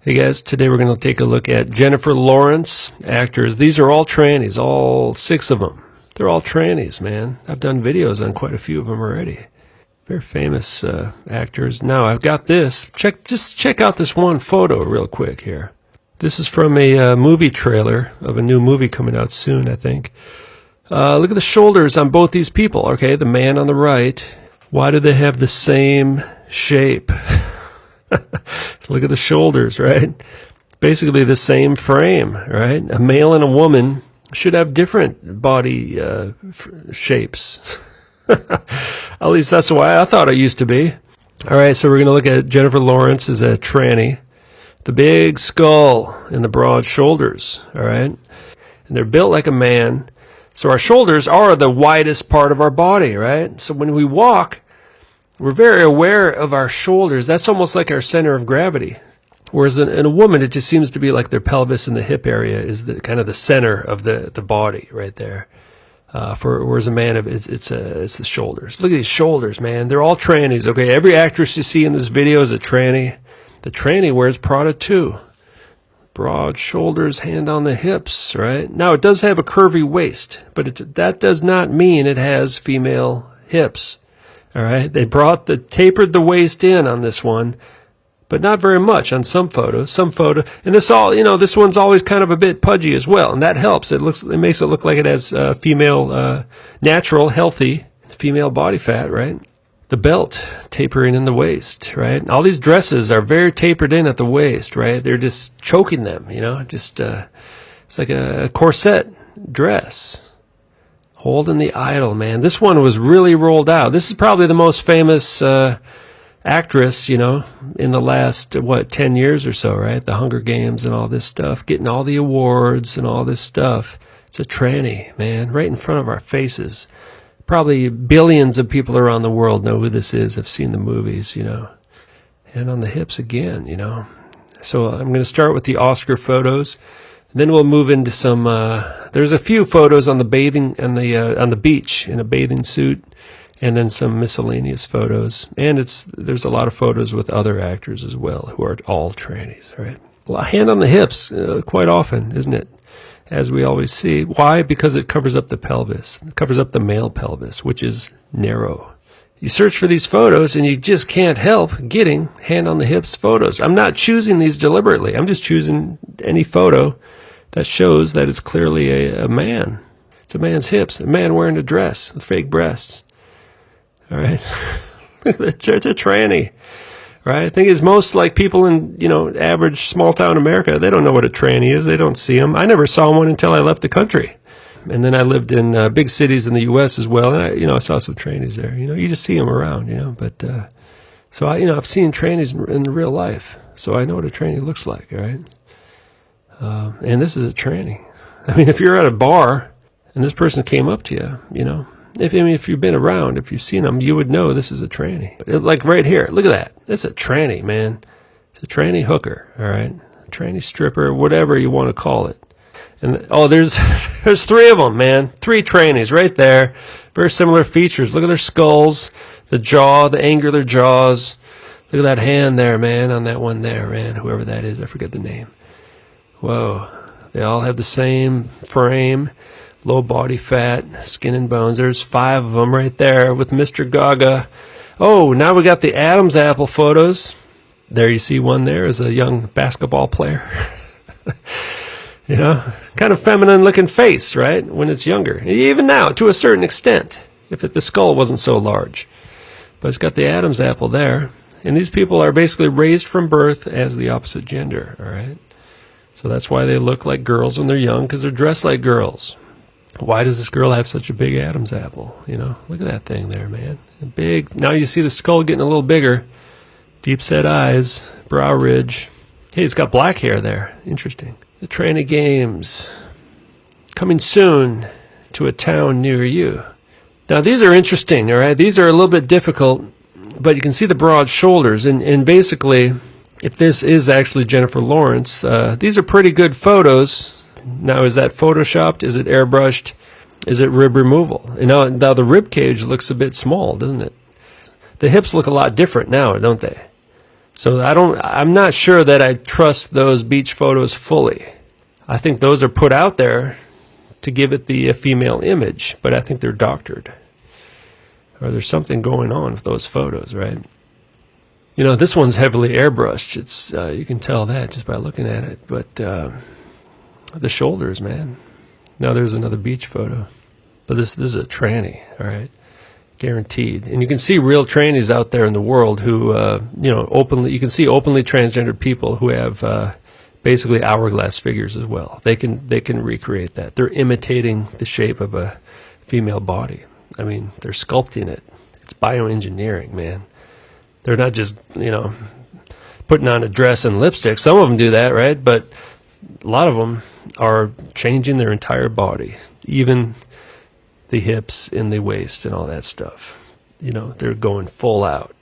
Hey guys, today we're going to take a look at Jennifer Lawrence actors. These are all trannies, all 6 of them. They're all trannies, man. I've done videos on quite a few of them already. Very famous actors. Now I've got this. Just check out this one photo real quick here. This is from a movie trailer of a new movie coming out soon, I think. Look at the shoulders on both these people. Okay, the man on the right. Why do they have the same shape? Look at the shoulders, right? Basically the same frame, right? A male and a woman should have different body shapes. At least that's the way I thought it used to be. All right, so we're going to look at Jennifer Lawrence as a tranny. The big skull and the broad shoulders, all right? And they're built like a man. So our shoulders are the widest part of our body, right? So when we walk, we're very aware of our shoulders. That's almost like our center of gravity. Whereas in a woman, it just seems to be like their pelvis and the hip area is the kind of the center of the body right there. Whereas a man, it's the shoulders. Look at these shoulders, man. They're all trannies. Okay, every actress you see in this video is a tranny. The tranny wears Prada too. Broad shoulders, hand on the hips, right? Now it does have a curvy waist, but that does not mean it has female hips. All right, they tapered the waist in on this one, but not very much on some photos. And this one's always kind of a bit pudgy as well, and that helps. It makes it look like it has female, natural, healthy female body fat, right? The belt tapering in the waist, right? All these dresses are very tapered in at the waist, right? They're just choking them, it's like a corset dress. Holding the idol, man. This one was really rolled out. This is probably the most famous actress, in the last, 10 years or so, right? The Hunger Games and all this stuff. Getting all the awards and all this stuff. It's a tranny, man. Right in front of our faces. Probably billions of people around the world know who this is, have seen the movies, And on the hips again, So I'm going to start with the Oscar photos. Then we'll move into some. There's a few photos on the on the beach in a bathing suit, and then some miscellaneous photos. And there's a lot of photos with other actors as well who are all trannies, right? Well, hand on the hips quite often, isn't it? As we always see. Why? Because it covers up the pelvis. It covers up the male pelvis, which is narrow. You search for these photos and you just can't help getting hand on the hips photos. I'm not choosing these deliberately. I'm just choosing any photo that shows that it's clearly a man. It's a man's hips, a man wearing a dress with fake breasts. All right? It's a tranny. Right? I think it's most like people in, average small-town America. They don't know what a tranny is. They don't see them. I never saw one until I left the country. And then I lived in big cities in the U.S. as well, and I saw some trannies there. You just see them around, But so I've seen trannies in real life, so I know what a tranny looks like. All right. And this is a tranny. I mean, if you're at a bar and this person came up to you, if you've been around, if you've seen them, you would know this is a tranny. Like right here, look at that. That's a tranny, man. It's a tranny hooker, all right? A tranny stripper, whatever you want to call it. And there's 3 of them, man. 3 trannies right there. Very similar features. Look at their skulls, the jaw, the angular jaws. Look at that hand there, man, on that one there, man. Whoever that is, I forget the name. Whoa. They all have the same frame, low body fat, skin and bones. There's 5 of them right there with Mr. Gaga. Oh, now we got the Adam's apple photos. There you see one there as a young basketball player. Kind of feminine looking face, right? When it's younger. Even now, to a certain extent, if the skull wasn't so large. But it's got the Adam's apple there. And these people are basically raised from birth as the opposite gender, all right? So that's why they look like girls when they're young, because they're dressed like girls. Why does this girl have such a big Adam's apple? Look at that thing there, man. Big. Now you see the skull getting a little bigger. Deep set eyes, brow ridge. Hey, it's got black hair there. Interesting. The Tranny Games. Coming soon to a town near you. Now these are interesting, all right? These are a little bit difficult, but you can see the broad shoulders. And basically, if this is actually Jennifer Lawrence, these are pretty good photos. Now, is that photoshopped? Is it airbrushed? Is it rib removal? Now the rib cage looks a bit small, doesn't it? The hips look a lot different now, don't they? So I'm not sure that I trust those beach photos fully. I think those are put out there to give it the female image, but I think they're doctored. Or there's something going on with those photos, right? You know, this one's heavily airbrushed. It's you can tell that just by looking at it. But the shoulders, man. Now there's another beach photo. But this is a tranny, all right? Guaranteed. And you can see real trannies out there in the world who, openly, you can see openly transgendered people who have basically hourglass figures as well. They can recreate that. They're imitating the shape of a female body. I mean, they're sculpting it. It's bioengineering, man. They're not just, putting on a dress and lipstick. Some of them do that, right? But a lot of them are changing their entire body, even the hips and the waist and all that stuff. They're going full out.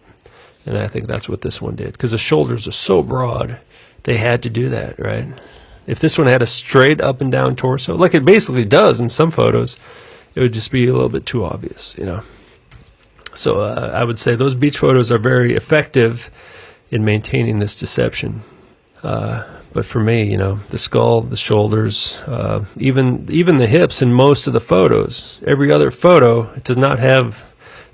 And I think that's what this one did. Because the shoulders are so broad, they had to do that, right? If this one had a straight up and down torso, like it basically does in some photos, it would just be a little bit too obvious, So I would say those beach photos are very effective in maintaining this deception. But for me, the skull, the shoulders, even the hips in most of the photos, every other photo, it does not have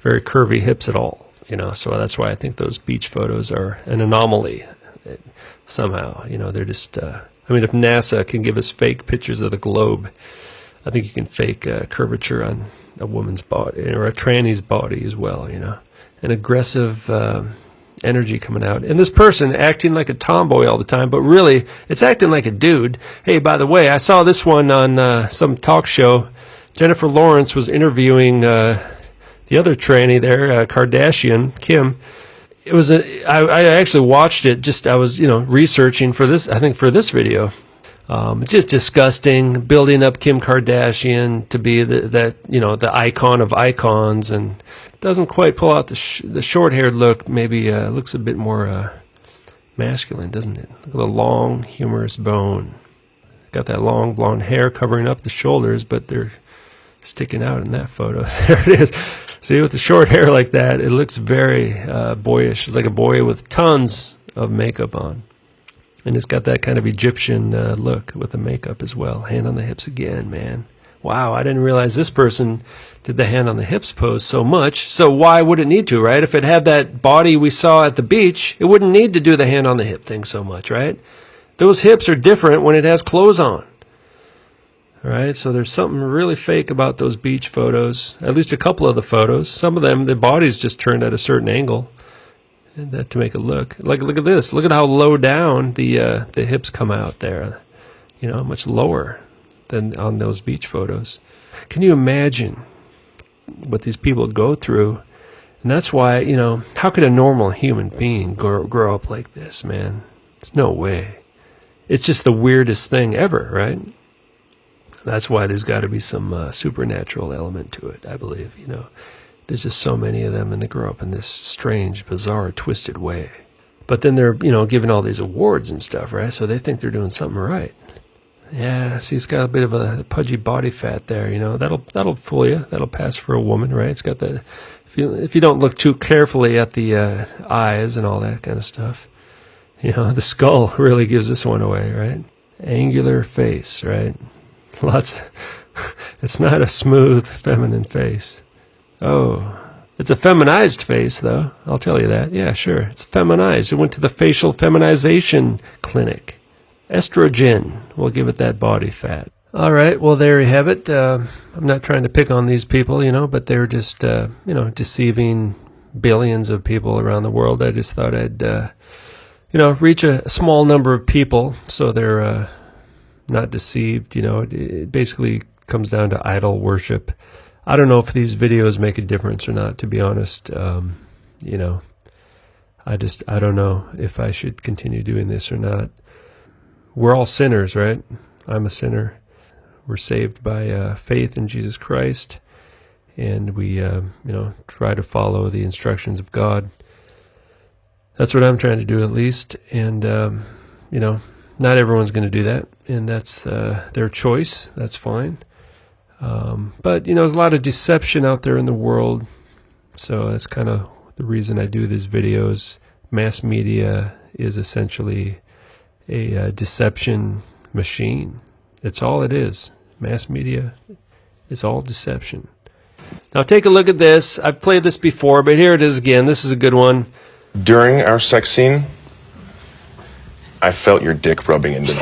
very curvy hips at all. So that's why I think those beach photos are an anomaly somehow. They're just, if NASA can give us fake pictures of the globe, I think you can fake curvature on a woman's body or a tranny's body as well, an aggressive energy coming out. And this person acting like a tomboy all the time, but really it's acting like a dude. Hey, by the way, I saw this one on some talk show. Jennifer Lawrence was interviewing the other tranny there, Kardashian, Kim. It was I actually watched it. I was researching for this. I think for this video. It's just disgusting, building up Kim Kardashian to be the icon of icons, and doesn't quite pull out the short-haired look. Maybe looks a bit more masculine, doesn't it? Look at the long, humorous bone. Got that long blonde hair covering up the shoulders, but they're sticking out in that photo. There it is. See, with the short hair like that, it looks very boyish. It's like a boy with tons of makeup on. And it's got that kind of Egyptian look with the makeup as well. Hand on the hips again, man. Wow, I didn't realize this person did the hand on the hips pose so much. So why would it need to, right? If it had that body we saw at the beach, it wouldn't need to do the hand on the hip thing so much, right? Those hips are different when it has clothes on. All right, so there's something really fake about those beach photos. At least a couple of the photos. Some of them, the body's just turned at a certain angle. That to make it look at this. Look at how low down the hips come out there. Much lower than on those beach photos. Can you imagine what these people go through? And that's why how could a normal human being grow up like this, man? There's no way. It's just the weirdest thing ever, right? That's why there's got to be some supernatural element to it, I believe. There's just so many of them, and they grow up in this strange, bizarre, twisted way. But then they're, given all these awards and stuff, right? So they think they're doing something right. Yeah, see, it's got a bit of a pudgy body fat there, That'll fool you. That'll pass for a woman, right? It's got the, if you don't look too carefully at the eyes and all that kind of stuff, the skull really gives this one away, right? Angular face, right? It's not a smooth, feminine face. Oh, it's a feminized face, though. I'll tell you that. Yeah, sure. It's feminized. It went to the facial feminization clinic. Estrogen will give it that body fat. All right, well, there you have it. I'm not trying to pick on these people, but they're just, deceiving billions of people around the world. I just thought I'd, reach a small number of people so they're not deceived. It basically comes down to idol worship. I don't know if these videos make a difference or not, to be honest. I don't know if I should continue doing this or not. We're all sinners, right? I'm a sinner. We're saved by faith in Jesus Christ, and we, try to follow the instructions of God. That's what I'm trying to do, at least. And, not everyone's going to do that, and that's their choice. That's fine. But there's a lot of deception out there in the world, so that's kind of the reason I do these videos, Mass media is essentially a deception machine. It's all it is. Mass media is all deception. Now take a look at this. I've played this before, but here it is again. This is a good one. During our sex scene, I felt your dick rubbing into me.